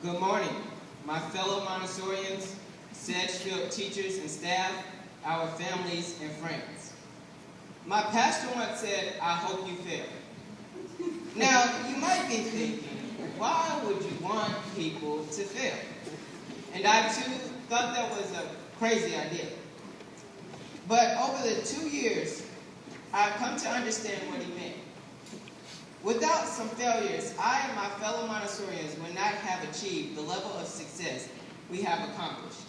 Good morning, my fellow Montessorians, Sedgefield teachers and staff, our families and friends. My pastor once said, "I hope you fail." Now, you might be thinking, why would you want people to fail? And I too thought that was a crazy idea. But over the 2 years, I've come to understand what he meant. Without some failures, I and my fellow Montessorians would not have achieved the level of success we have accomplished.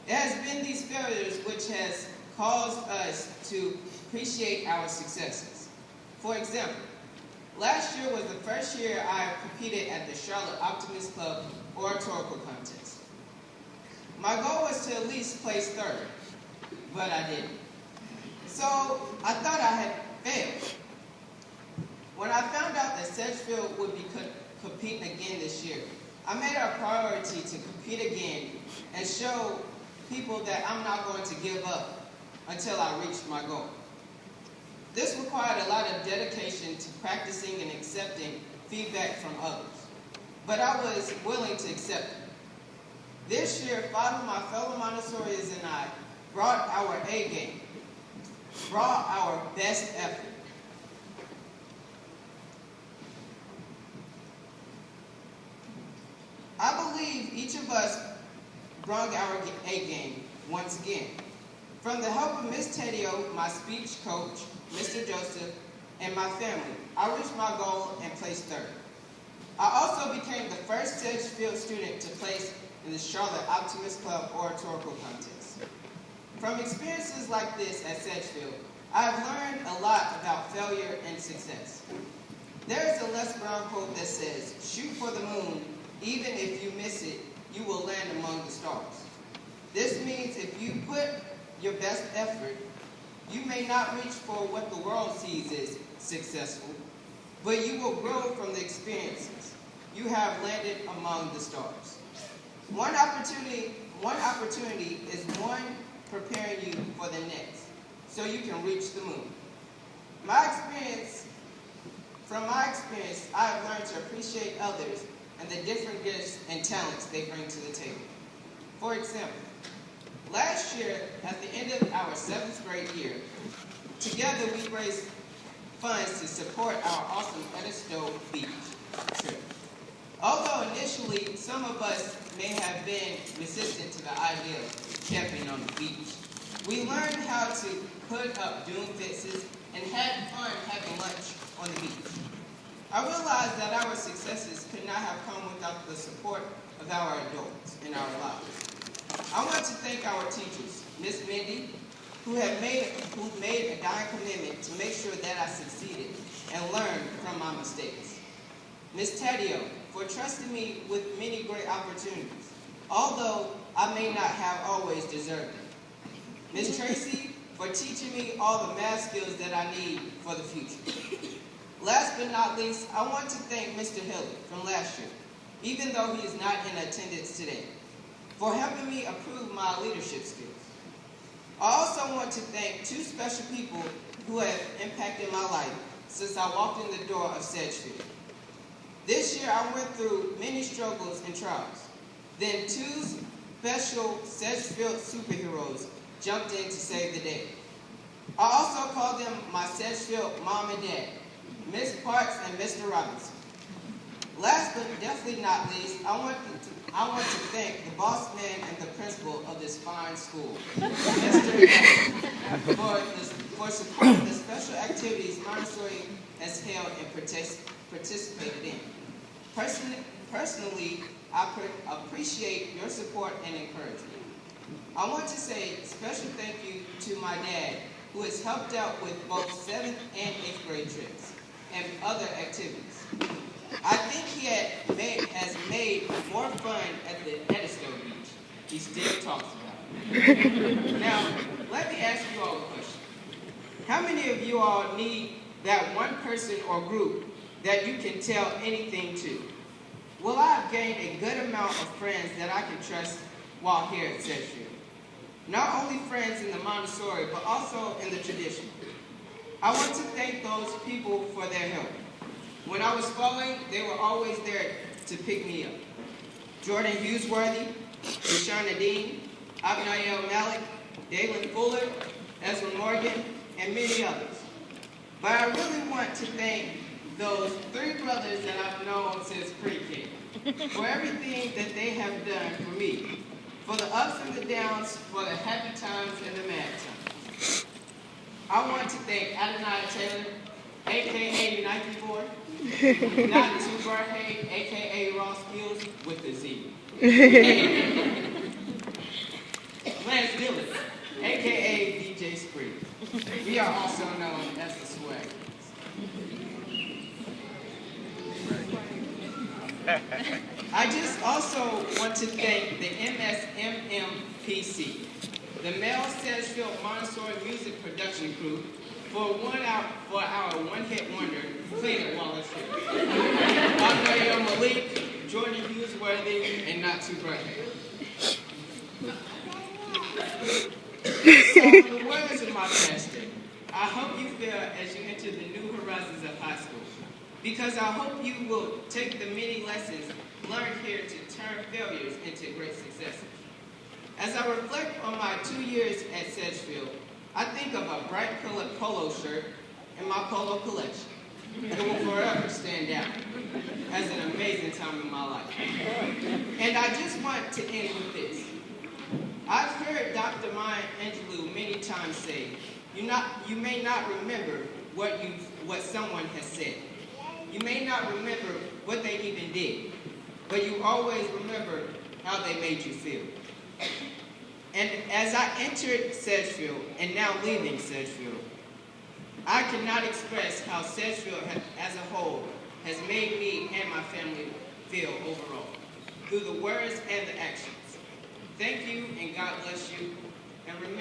It has been these failures which has caused us to appreciate our successes. For example, last year was the first year I competed at the Charlotte Optimist Club oratorical contest. My goal was to at least place third, but I didn't. So I thought I had failed. When I found out that Sedgefield would be competing again this year, I made it a priority to compete again and show people that I'm not going to give up until I reach my goal. This required a lot of dedication to practicing and accepting feedback from others, but I was willing to accept it. This year, 5 of my fellow Montessorians and I brought our A game, brought our best effort. I believe each of us brought our A game once again. From the help of Miss Tedio, my speech coach, Mr. Joseph, and my family, I reached my goal and placed third. I also became the first Sedgefield student to place in the Charlotte Optimist Club oratorical contest. From experiences like this at Sedgefield, I have learned a lot about failure and success. There is a Les Brown quote that says, "Shoot for the moon, even if you miss it, you will land among the stars." This means if you put your best effort, you may not reach for what the world sees as successful, but you will grow from the experiences. You have landed among the stars. One opportunity is one preparing you for the next, so you can reach the moon. From my experience, I have learned to appreciate others and the different gifts and talents they bring to the table. For example, last year, at the end of our 7th grade year, together we raised funds to support our awesome Edisto Beach trip. Although initially some of us may have been resistant to the idea of camping on the beach, we learned how to put up dune fences and had fun having lunch on the beach. I realized that our successes could not have come without the support of our adults in our lives. I want to thank our teachers, Miss Mindy, who made a dying commitment to make sure that I succeeded and learned from my mistakes. Miss Taddeo, for trusting me with many great opportunities, although I may not have always deserved them. Miss Tracy, for teaching me all the math skills that I need for the future. Last but not least, I want to thank Mr. Hilly from last year, even though he is not in attendance today, for helping me improve my leadership skills. I also want to thank 2 special people who have impacted my life since I walked in the door of Sedgefield. This year I went through many struggles and trials. Then 2 special Sedgefield superheroes jumped in to save the day. I also call them my Sedgefield mom and dad, Miss Parks and Mr. Robinson. Last but definitely not least, I want to thank the boss man and the principal of this fine school, Mr. for supporting the special activities Montessori has held and participated in. Personally, I appreciate your support and encouragement. I want to say a special thank you to my dad, who has helped out with both 7th and 8th grade trips and other activities. I think he has made more fun at the Edisto Beach. He still talks about it. Now, let me ask you all a question. How many of you all need that one person or group that you can tell anything to? Well, I have gained a good amount of friends that I can trust while here at Sedgefield. Not only friends in the Montessori, but also in the traditional. I want to thank those people for their help. When I was falling, they were always there to pick me up. Jordan Hughesworthy, Deshaun Nadine, Abnael Malik, Dalen Fuller, Ezra Morgan, and many others. But I really want to thank those 3 brothers that I've known since pre-K for everything that they have done for me, for the ups and the downs, for the happy times and the mad times. I want to thank Adonai Taylor, a.k.a. Nike Boy, Natu Burhay, a.k.a. Ross Skills with the Z, Lance Dillon, a.k.a. DJ Spree. We are also known as the Swag. I just also want to thank the MSMMPC, the Mel Sedgefield Montessori Music Production Crew, for our one-hit wonder, Clean It Wallace, Abnael Malik, Jordan Hughesworthy, and Natu Burhay. So, in the words of my pastor, I hope you feel as you enter the new horizons of high school, because I hope you will take the many lessons learned here to turn failures into great successes. As I reflect on my 2 years at Sedgefield, I think of a bright colored polo shirt in my polo collection. It will forever stand out as an amazing time in my life. And I just want to end with this. I've heard Dr. Maya Angelou many times say, you may not remember what someone has said. You may not remember what they even did, but you always remember how they made you feel. And as I entered Sedgefield and now leaving Sedgefield, I cannot express how Sedgefield as a whole has made me and my family feel overall, through the words and the actions. Thank you, and God bless you. And remember,